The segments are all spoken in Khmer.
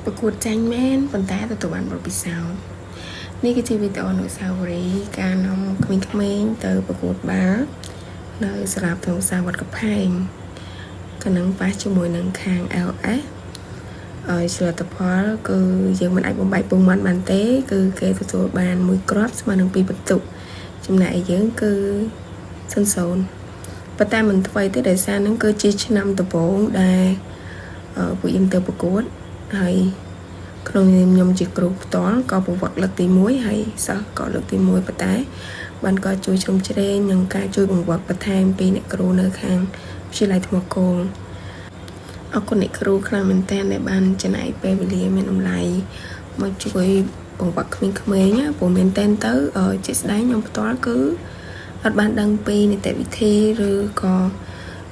ประกวดចាញ់មែនប៉ុន្តែទទួលបានបទពិសោធន៍នេះគឺជាវីដេអូអនុស្សាវរីយ៍ការនាំក្មេងៗទៅប្រកួតបាល់នៅសាលាប្រវត្តិសាស្ត្រវត្តកផែងក៏នឹងប៉ះជាមួយនឹងខាង LS ឲ្យឆ្លតផលគឺយើងមិនអាចបំបែកពងមាន់បានទេគឺគេទទួលបាន1គ្រាប់ស្មើនឹង2បន្ទុកចំណែកយើងគឺ0-0ប៉ុន្តែមិនថ្មីទេដោយសារនឹងគឺជាឆ្នាំដំបូងដែលពួកយើងទៅប្រកួតហើយក្នុងនាមខ្ញុំជាគ្រូផ្ទាល់ក៏ប្រវត្តិលើកទី1ហើយសិស្សក៏លើកទី1ប៉ុន្តែបានក៏ជួយជ្រោមជ្រែងនឹងការជួយបង្វឹកបន្ថែមពីអ្នកគ្រូនៅខាងវិទ្យាល័យថ្មគោលអរគុណអ្នកគ្រូខ្លាំងមែនទែនដែលបានចំណាយពេលវេលាមានតម្លៃមកជួយបង្វឹកក្មេងៗព្រោះមែនទែនទៅជាក់ស្ដែងខ្ញុំផ្ទាល់គឺអត់បានដឹងពីនីតិវិធីឬក៏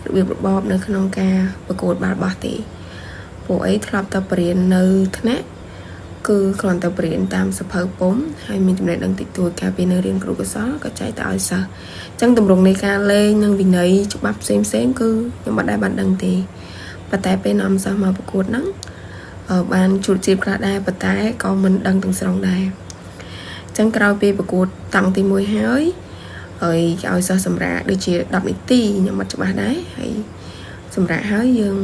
របៀបរបបនៅក្នុងការប្រកួតបាល់បោះទេពួកអីធ្លាប់តែបរៀននៅថ្នាក់គឺគ្រាន់តែបរៀនតាមសភៅពុំហើយមានចំណេះដឹងតិចតួចកាលពីនៅរៀនគ្រូកុសលក៏ចែកទៅឲ្យសិស្សអញ្ចឹងទម្រង់នៃការលេងនិងវិន័យច្បាប់ផ្សេងៗគឺខ្ញុំអត់ដែលបានដឹងទេប៉ុន្តែពេលនាំសិស្សមកប្រកួតហ្នឹងបានជួបជៀបខ្លះដែរប៉ុន្តែក៏មិនដឹងទាំងស្រុងដែរអញ្ចឹងក្រោយពីប្រកួតតាំងទី1ហើយឲ្យសិស្សសម្រាប់ដូចជា10នាទីខ្ញុំអត់ច្បាស់ដែរហើយសម្រាប់ហើយយើង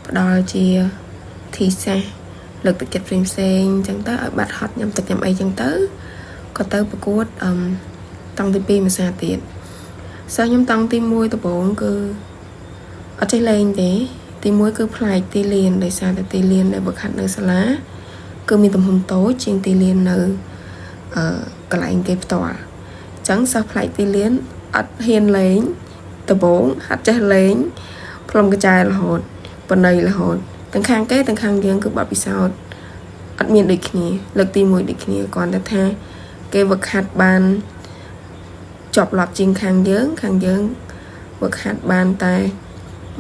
ផ្ដល់ជាធីសាសលើកទឹកចិត្តផ្សេងៗអញ្ចឹងទៅឲ្យបាត់ហត់ញ៉ាំទឹកញ៉ាំអីអញ្ចឹងទៅក៏ទៅប្រកួតតាំងទី2មួយសាទៀតសិស្សខ្ញុំតាំងទី1ដំបូងគឺអត់ចេះលេងទេទី1គឺផ្លែកទីលានដោយសារតែទីលានដែលបង្ខាត់នៅសាលាគឺមានទំហំតូចជាងទីលាននៅកន្លែងគេផ្ទាល់អញ្ចឹងសិស្សផ្លែកទីលានអត់ហ៊ានលេងដំបូងហាត់ចេះលេងផ្លុំកញ្ចែរហូតបណ្ណៃរហូតទាំងខាងគេទាំងខាងយើងគឺបាត់ពិសោធន៍អត់មានដូចគ្នាលើកទី1ដូចគ្នាគ្រាន់តែថាគេវឹកហាត់បានចប់ឡប់ជាងខាងយើងវឹកហាត់បានតែ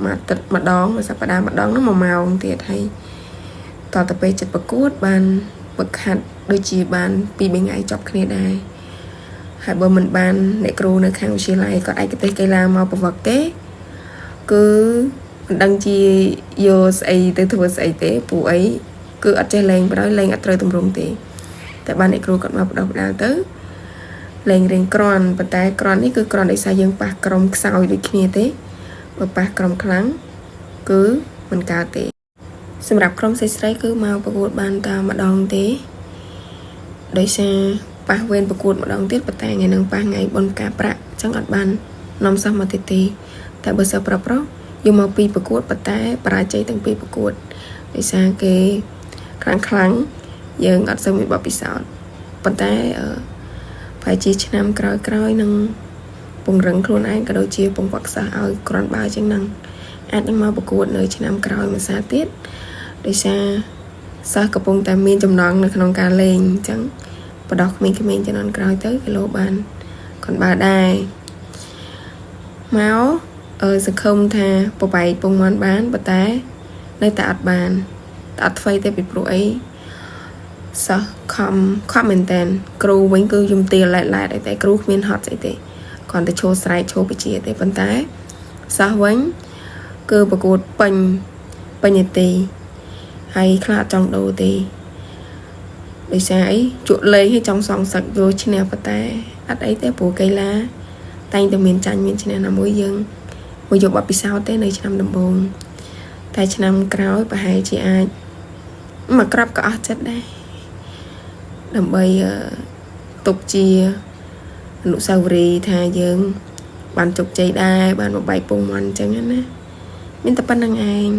មួយទឹកម្ដងមួយសប្តាហ៍ម្ដងនោះ1ម៉ោងទៀតហើយតទៅពេលចិត្តប្រកួតបានវឹកហាត់ដូចជាបាន2-3ថ្ងៃចប់គ្នាដែរហើយបើមិនបានអ្នកគ្រូនៅខាងវិទ្យាល័យគាត់ឯកទេសកីឡាមកប្រវឹកទេគឺមិនដឹងជាយកស្អីទៅធ្វើស្អីទេពួកអីគឺអត់ចេះលេងបណ្ដោយលេងអត់ត្រូវទម្រង់ទេតែបានអ្នកគ្រូគាត់មកបដោះបដាលទៅលេងរៀងក្រាន់ប៉ុន្តែក្រាន់នេះគឺក្រាន់ដោយសារយើងប៉ះក្រុមខ្សោយដូចគ្នាទេបើប៉ះក្រុមខ្លាំងគឺមិនកើតទេសម្រាប់ក្រុមស្រីៗគឺមកប្រកួតបានតែម្ដងទេដោយសារប៉ះវេនប្រកួតម្ដងទៀតប៉ុន្តែថ្ងៃនឹងប៉ះថ្ងៃបុណ្យការប្រាក់អញ្ចឹងអត់បាននាំសិស្សមកទេតែបើសិស្សប្រុសយកមកពីប្រកួតប៉ុន្តែបរាជ័យទាំងពីរប្រកួតដោយសារគេខ្លាំងយើងអត់សូវមានបទពិសោធន៍ប៉ុន្តែប្រហែលជាឆ្នាំក្រោយនឹងពង្រឹងខ្លួនឯងក៏ដូចជាពង្រឹងសិស្សឲ្យក្រាន់បើជាងហ្នឹងអាចនឹងមកប្រកួតនៅឆ្នាំក្រោយមួយសាទៀតដោយសារសិស្សកំពុងតែមានចំណងនៅក្នុងការលេងអញ្ចឹងបដោះក្មេងៗជំនាន់ក្រោយទៅគីឡូបានក្រាន់បើដែរមកសង្ឃឹមថាប្របែកពងមាន់បានប៉ុន្តែនៅតែអត់បានតែអត់ថ្មីទេពីព្រោះអីសិស្សខំមែនតើគ្រូវិញគឺយំទាលឡែតអីតែគ្រូគ្មានហត់ស្អីទេគ្រាន់តែឈោស្រែកឈោបជាទេប៉ុន្តែសិស្សវិញគឺប្រកួតពេញនីតិហើយខ្លះអត់ចង់ដូរទេដោយសារអីជក់លេងឲ្យចង់សងសឹកយកឈ្នះប៉ុន្តែអត់អីទេព្រោះកីឡាតែងតែមានចាញ់មានឈ្នះណាមួយយើងមកយកបទពិសោធន៍ទេនៅឆ្នាំដំបូងតែឆ្នាំក្រោយប្រហែលជាអាចមកក្របក៏អស់ចិត្តដែរដើម្បីទុកជាអនុស្សាវរីយ៍ថាយើងបានជោគជ័យដែរបានបំបែកពងមាន់អញ្ចឹងណាមានតែប៉ុណ្្នឹងឯង